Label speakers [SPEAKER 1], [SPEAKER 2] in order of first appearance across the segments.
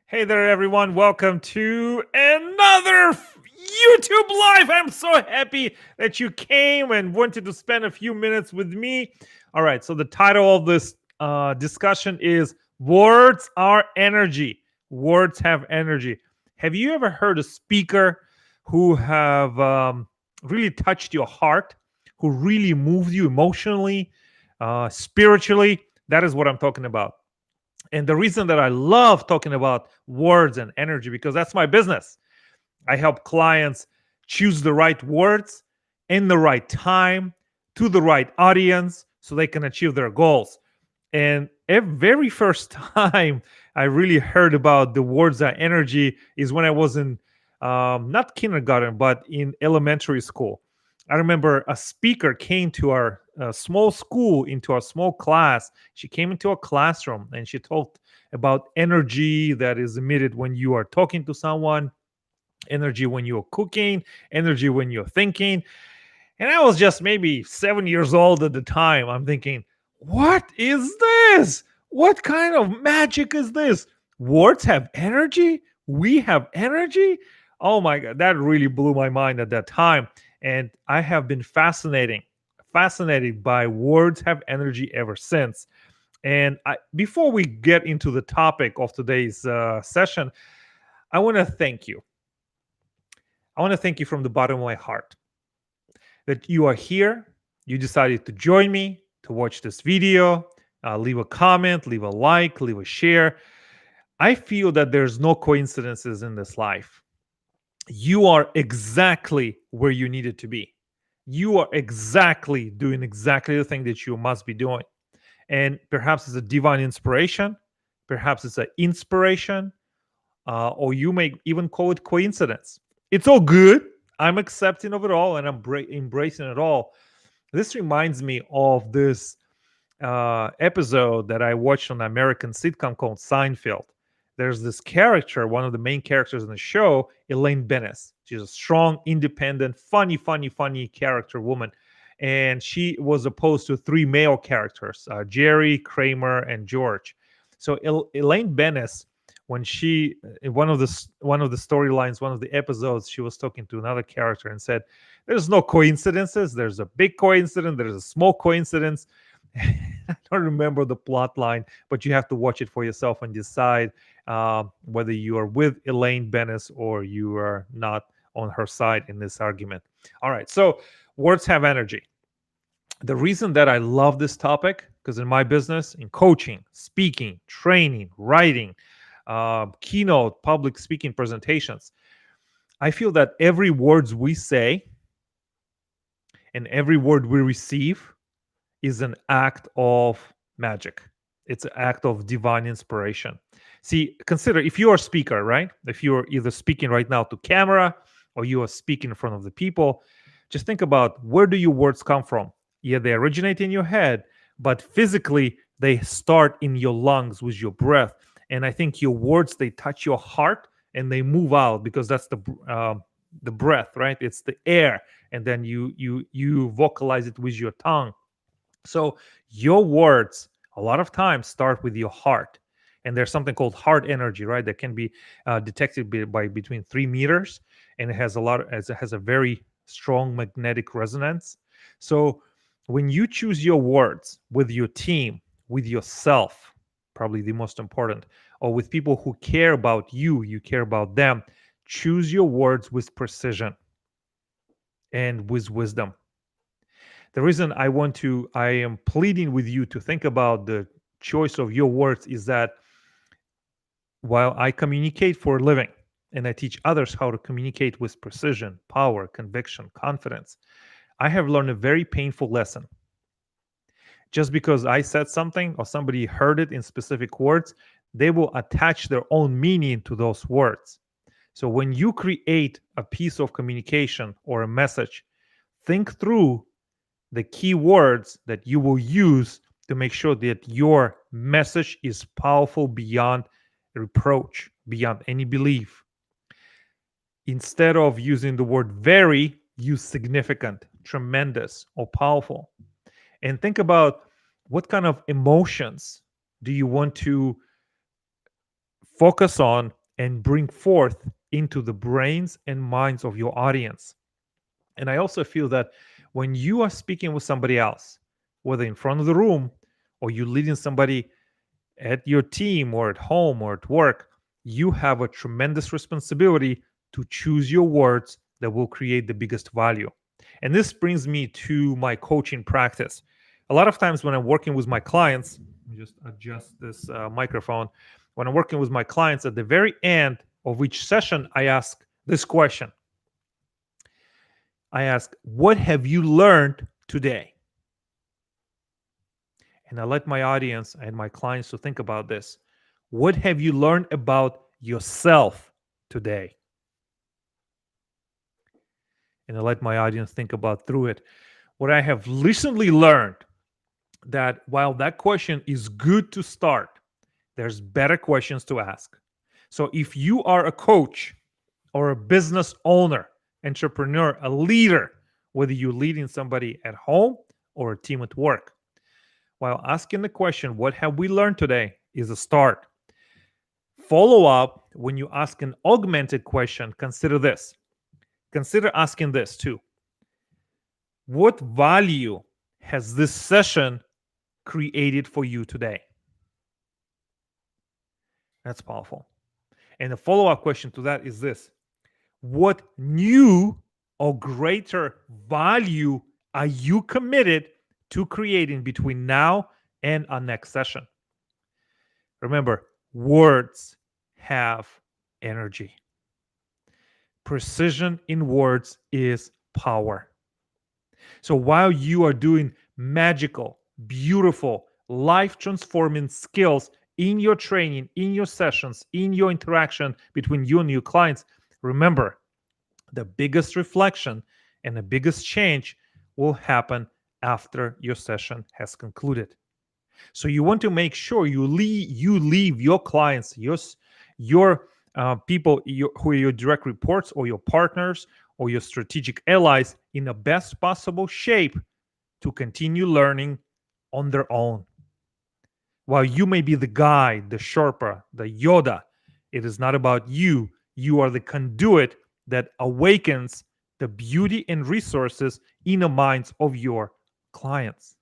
[SPEAKER 1] Hey there, everyone. Welcome to another YouTube Live. I'm so happy that you came and wanted to spend a few minutes with me. All right, so the title of this discussion is Words Are Energy. Words have energy. Have you ever heard a speaker who have really touched your heart, who really moved you emotionally, spiritually? That is what I'm talking about. And the reason that I love talking about words and energy because that's my business. I help clients choose the right words in the right time to the right audience so they can achieve their goals. And very first time I really heard about the words and energy is when I was in not kindergarten, but in elementary school. I remember a speaker came to our small school, into our small class. She came into a classroom and she talked about energy that is emitted when you are talking to someone, energy when you're cooking, energy when you're thinking. And I was just maybe 7 years old at the time. I'm thinking, what is this? What kind of magic is this? Words have energy? We have energy? Oh my God, that really blew my mind at that time. And I have been fascinated by words have energy ever since. And before we get into the topic of today's session, I want to thank you. I want to thank you from the bottom of my heart that you are here. You decided to join me to watch this video. Leave a comment, leave a like, leave a share. I feel that there's no coincidences in this life. You are exactly where you needed to be. You are exactly doing exactly the thing that you must be doing. And perhaps it's a divine inspiration, perhaps it's an inspiration, or you may even call it coincidence. It's all good. I'm accepting of it all and I'm embracing it all. This reminds me of this episode that I watched on an American sitcom called Seinfeld. There's this character, one of the main characters in the show, Elaine Bennis. She's a strong, independent, funny character woman. And she was opposed to three male characters, Jerry, Kramer, and George. So Elaine Bennis, when she in one of the storylines, one of the episodes, she was talking to another character and said, "There's no coincidences. There's a big coincidence. There's a small coincidence." I don't remember the plot line, but you have to watch it for yourself and decide whether you are with Elaine Bennis or you are not on her side in this argument. All right, so words have energy. The reason that I love this topic, because in my business, in coaching, speaking, training, writing, keynote, public speaking presentations, I feel that every words we say and every word we receive is an act of magic. It's an act of divine inspiration. See, consider if you're a speaker, right? If you're either speaking right now to camera or you are speaking in front of the people, just think about where do your words come from? Yeah, they originate in your head, but physically they start in your lungs with your breath. And I think your words they touch your heart and they move out because that's the breath, right? It's the air, and then you vocalize it with your tongue. So your words a lot of times start with your heart. And there's something called heart energy, right? That can be detected by between 3 meters, and it has it has a very strong magnetic resonance. So when you choose your words with your team, with yourself, probably the most important, or with people who care about you, you care about them, choose your words with precision and with wisdom. The reason I am pleading with you to think about the choice of your words is that while I communicate for a living and I teach others how to communicate with precision, power, conviction, confidence, I have learned a very painful lesson. Just because I said something or somebody heard it in specific words, they will attach their own meaning to those words. So when you create a piece of communication or a message, think through the key words that you will use to make sure that your message is powerful beyond reproach, beyond any belief. Instead of using the word very, use significant, tremendous, or powerful. And think about what kind of emotions do you want to focus on and bring forth into the brains and minds of your audience. And I also feel that when you are speaking with somebody else, whether in front of the room or you leading somebody at your team or at home or at work, you have a tremendous responsibility to choose your words that will create the biggest value. And this brings me to my coaching practice. A lot of times when I'm working with my clients, let me just adjust this microphone. When I'm working with my clients, at the very end of each session, I ask this question. I ask, what have you learned today? And I let my audience and my clients to think about this. What have you learned about yourself today? And I let my audience think about through it. What I have recently learned that while that question is good to start, there's better questions to ask. So if you are a coach or a business owner, entrepreneur, a leader, whether you're leading somebody at home or a team at work, while asking the question, what have we learned today, is a start. Follow up when you ask an augmented question, consider this. Consider asking this too. What value has this session created for you today? That's powerful. And the follow up question to that is this: what new or greater value are you committed to creating between now and our next session? Remember, words have energy. Precision in words is power. So while you are doing magical, beautiful, life transforming skills in your training, in your sessions, in your interaction between you and your clients, remember, the biggest reflection and the biggest change will happen after your session has concluded. So you want to make sure you leave your clients, your people who are your direct reports or your partners or your strategic allies in the best possible shape to continue learning on their own. While you may be the guide, the Sherpa, the Yoda, it is not about you. You are the conduit that awakens the beauty and resources in the minds of your clients.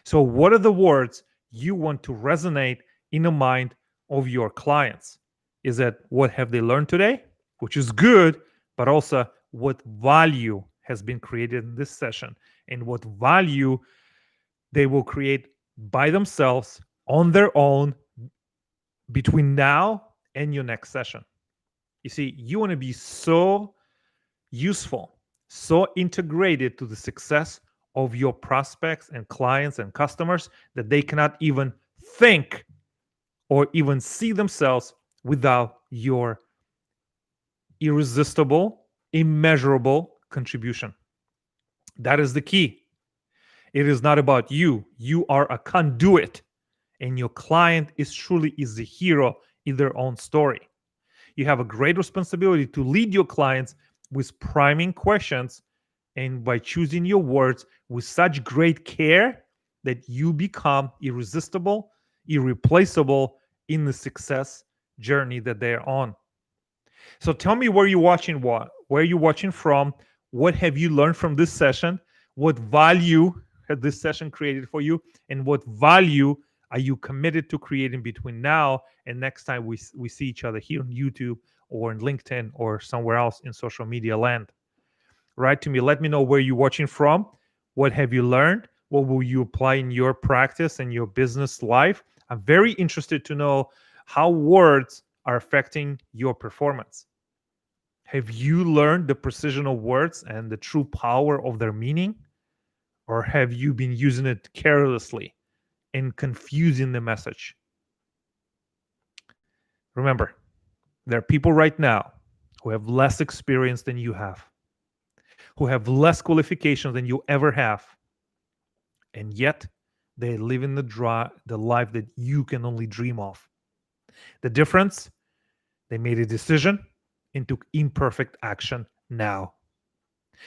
[SPEAKER 1] So, what are the words you want to resonate in the mind of your clients? Is that what have they learned today, which is good, but also what value has been created in this session and what value they will create by themselves on their own between now and your next session. You see, you want to be so useful, so integrated to the success of your prospects and clients and customers that they cannot even think or even see themselves without your irresistible, immeasurable contribution. That is the key. It is not about you. You are a conduit, and your client is the hero in their own story. You have a great responsibility to lead your clients with priming questions and by choosing your words with such great care that you become irresistible, irreplaceable in the success journey that they're on. So tell me where you're watching where you're watching from, what have you learned from this session, what value has this session created for you, and what value are you committed to creating between now and next time we see each other here on YouTube or in LinkedIn or somewhere else in social media land? Write to me. Let me know where you're watching from. What have you learned? What will you apply in your practice and your business life? I'm very interested to know how words are affecting your performance. Have you learned the precision of words and the true power of their meaning? Or have you been using it carelessly and confusing the message? Remember, there are people right now who have less experience than you have, who have less qualifications than you ever have, and yet they live in the life that you can only dream of. The difference, they made a decision and took imperfect action now.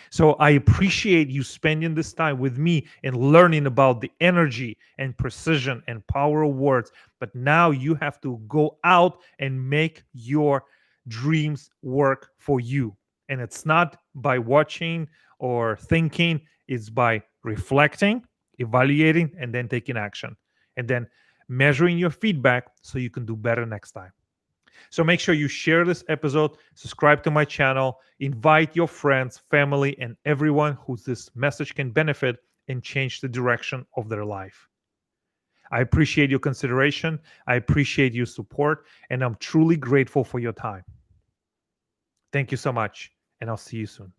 [SPEAKER 1] So I appreciate you spending this time with me and learning about the energy and precision and power of words. But now you have to go out and make your dreams work for you. And it's not by watching or thinking, it's by reflecting, evaluating, and then taking action. And then measuring your feedback so you can do better next time. So make sure you share this episode, subscribe to my channel, invite your friends, family, and everyone who this message can benefit and change the direction of their life. I appreciate your consideration. I appreciate your support, and I'm truly grateful for your time. Thank you so much, and I'll see you soon.